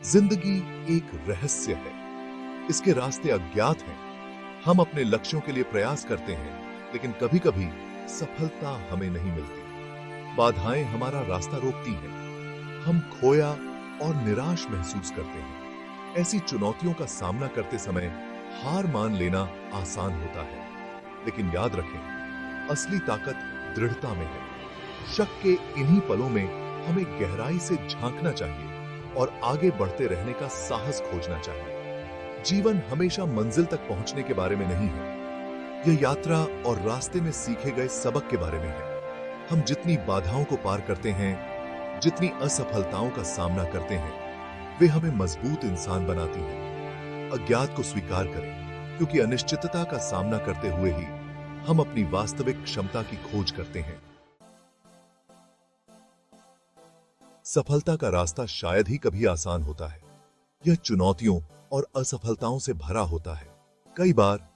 जिंदगी एक रहस्य है। इसके रास्ते अज्ञात हैं। हम अपने लक्ष्यों के लिए प्रयास करते हैं, लेकिन कभी-कभी सफलता हमें नहीं मिलती। बाधाएं हमारा रास्ता रोकती हैं। हम खोया और निराश महसूस करते हैं। ऐसी चुनौतियों का सामना करते समय हार मान लेना आसान होता है, लेकिन याद रखें, असली ताकत दृढ़ता में है। शक के इन्हीं पलों में हमें गहराई से झांकना चाहिए और आगे बढ़ते रहने का साहस खोजना चाहिए। जीवन हमेशा मंजिल तक पहुंचने के बारे में नहीं है। यह यात्रा और रास्ते में सीखे गए सबक के बारे में है। हम जितनी बाधाओं को पार करते हैं, जितनी असफलताओं का सामना करते हैं, वे हमें मजबूत इंसान बनाती हैं। अज्ञात को स्वीकार करें, क्योंकि अनिश्चितता का सामना करते हुए ही हम अपनी वास्तविक क्षमता की खोज करते हैं। सफलता का रास्ता शायद ही कभी आसान होता है। यह चुनौतियों और असफलताओं से भरा होता है। कई बार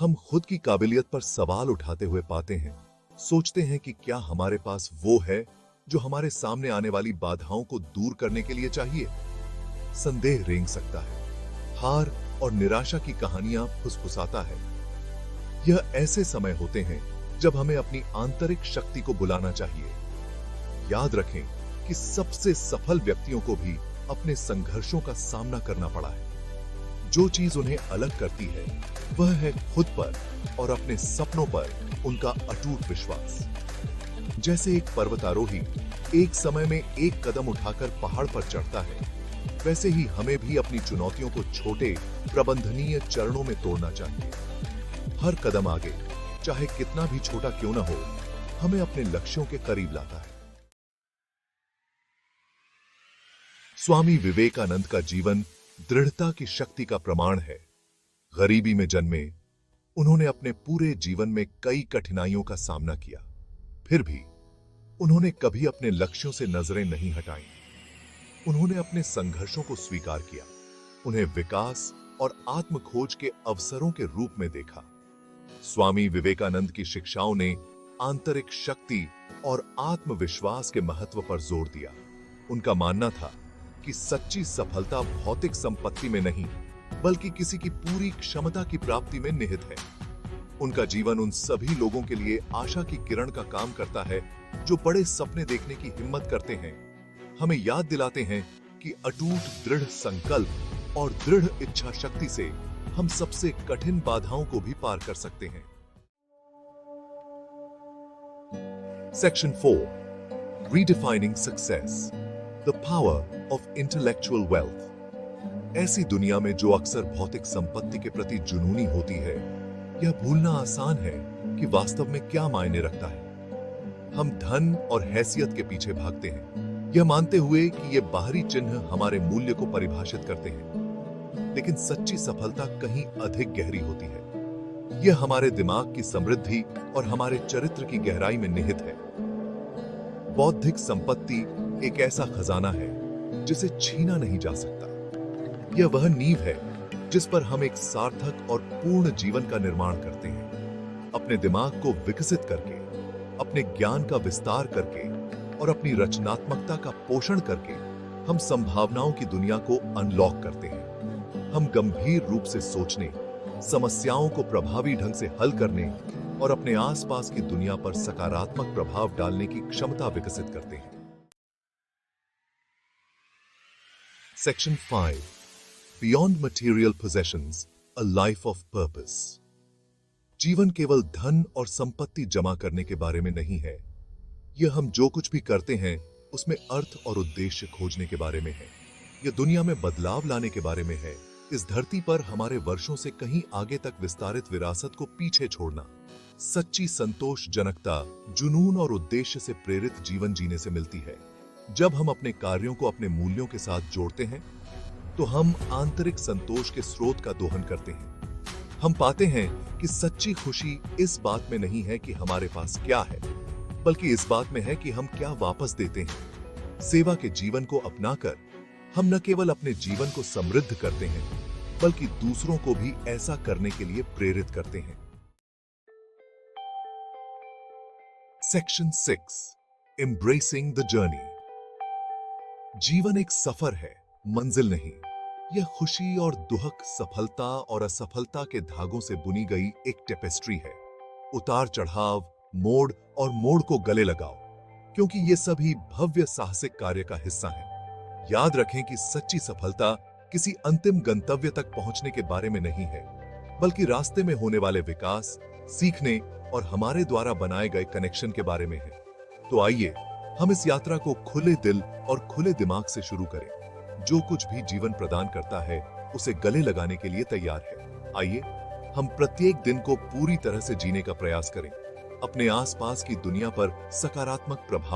हम खुद की काबिलियत पर सवाल उठाते हुए पाते हैं। सोचते हैं कि क्या हमारे पास वो है जो हमारे सामने आने वाली बाधाओं को दूर करने के लिए चाहिए। संदेह रेंग सकता है। हार और निराशा की कहानियां फुसफुसाता है। यह ऐसे समय होते हैं जब हमें अपनी आंतरिक शक्ति को बुलाना चाहिए। याद रखें कि सबसे सफल व्यक्तियों को भी अपने संघर्षों का सामना करना पड़ा है। जो चीज उन्हें अलग करती है, वह है खुद पर और अपने सपनों पर उनका अटूट विश्वास। जैसे एक पर्वतारोही एक समय में एक कदम उठाकर पहाड़ पर चढ़ता है, वैसे ही हमें भी अपनी चुनौतियों को छोटे, प्रबंधनीय चरणों में तोड़ना चाहिए। हर कदम आगे, चाहे कितना भी छोटा क्यों न हो, हमें अपने लक्ष्यों के करीब लाता है। स्वामी विवेकानंद का जीवन दृढ़ता की शक्ति का प्रमाण है। गरीबी में जन्मे, उन्होंने अपने पूरे जीवन में कई कठिनाइयों का सामना किया। फिर भी उन्होंने कभी अपने लक्ष्यों से नजरें नहीं हटाईं। उन्होंने अपने संघर्षों को स्वीकार किया, उन्हें विकास और आत्म खोज के अवसरों के रूप में देखा। स्वामी विवेकानंद की शिक्षाओं ने आंतरिक शक्ति और आत्मविश्वास के महत्व पर जोर दिया। उनका मानना था कि सच्ची सफलता भौतिक संपत्ति में नहीं, बल्कि किसी की पूरी क्षमता की प्राप्ति में निहित है। उनका जीवन उन सभी लोगों के लिए आशा की किरण का काम करता है जो बड़े सपने देखने की हिम्मत करते हैं। हमें याद दिलाते हैं कि अटूट दृढ़ संकल्प और दृढ़ इच्छा शक्ति से हम सबसे कठिन बाधाओं को भी पार कर सकते हैं। Section 4, redefining success, the power of intellectual wealth. ऐसी दुनिया में जो अक्सर भौतिक संपत्ति के प्रति जुनूनी होती है, यह भूलना आसान है कि वास्तव में क्या मायने रखता है। हम धन और हैसियत के पीछे भागते हैं, यह मानते हुए कि ये बाहरी चिन्ह हमारे मूल्य को परिभाषित करते हैं। लेकिन सच्ची सफलता कहीं अधिक गहरी होती है। यह हमारे दिमाग की समृद्धि और हमारे चरित्र की गहराई में निहित है। बौद्धिक संपत्ति एक ऐसा खजाना है जिसे छीना नहीं जा सकता। यह वह नींव है जिस पर हम एक सार्थक और पूर्ण जीवन का निर्माण करते हैं। अपने दिमाग को विकसित करके, अपने ज्ञान का विस्तार करके और अपनी रचनात्मकता का पोषण करके हम संभावनाओं की दुनिया को अनलॉक करते हैं। हम गंभीर रूप से सोचने, समस्याओं को प्रभावी ढंग से हल करने और अपने आसपास की दुनिया पर सकारात्मक प्रभाव डालने की क्षमता विकसित करते हैं। Section 5, beyond material possessions, a life of purpose. जीवन केवल धन और संपत्ति जमा करने के बारे में नहीं है। यह हम जो कुछ भी करते हैं उसमें अर्थ और उद्देश्य खोजने के बारे में है। यह दुनिया में बदलाव लाने के बारे में है। इस धरती पर हमारे वर्षों से कहीं आगे तक विस्तारित विरासत को पीछे छोड़ना। सच्ची संतोषजनकता जुनून और उद्देश्य से प्रेरित जीवन जीने से मिलती है। जब हम अपने कार्यों को अपने मूल्यों के साथ जोड़ते हैं, तो हम आंतरिक संतोष के स्रोत का दोहन करते हैं। हम पाते हैं कि सच्ची खुशी इस बात में नहीं है कि हमारे पास क्या है, बल्कि इस बात में है कि हम क्या वापस देते हैं। सेवा के जीवन को अपनाकर हम न केवल अपने जीवन को समृद्ध करते हैं, बल्कि दूसरों को भी ऐसा करने के लिए प्रेरित करते हैं। Section 6, embracing the journey. जीवन एक सफर है, मंजिल नहीं, यह खुशी और दुहक, सफलता और असफलता के धागों से बुनी गई एक टेपेस्ट्री है। उतार चढ़ाव, मोड़ और मोड़ को गले लगाओ, क्योंकि ये सभी भव्य साहसिक कार्य का हिस्सा हैं। याद रखें कि सच्ची सफलता किसी अंतिम गंतव्य तक पहुंचने के बारे में नहीं है, बल्कि रास्ते में होने वाले विकास, सीखने और हमारे द्वारा बनाए गए कनेक्शन के बारे में है। तो आइए हम इस यात्रा को खुले दिल और खुले दिमाग से शुरू करें। जो कुछ भी जीवन प्रदान करता है उसे गले लगाने के लिए तैयार है। आइए हम प्रत्येक दिन को पूरी तरह से जीने का प्रयास करें, अपने आसपास की दुनिया पर सकारात्मक प्रभाव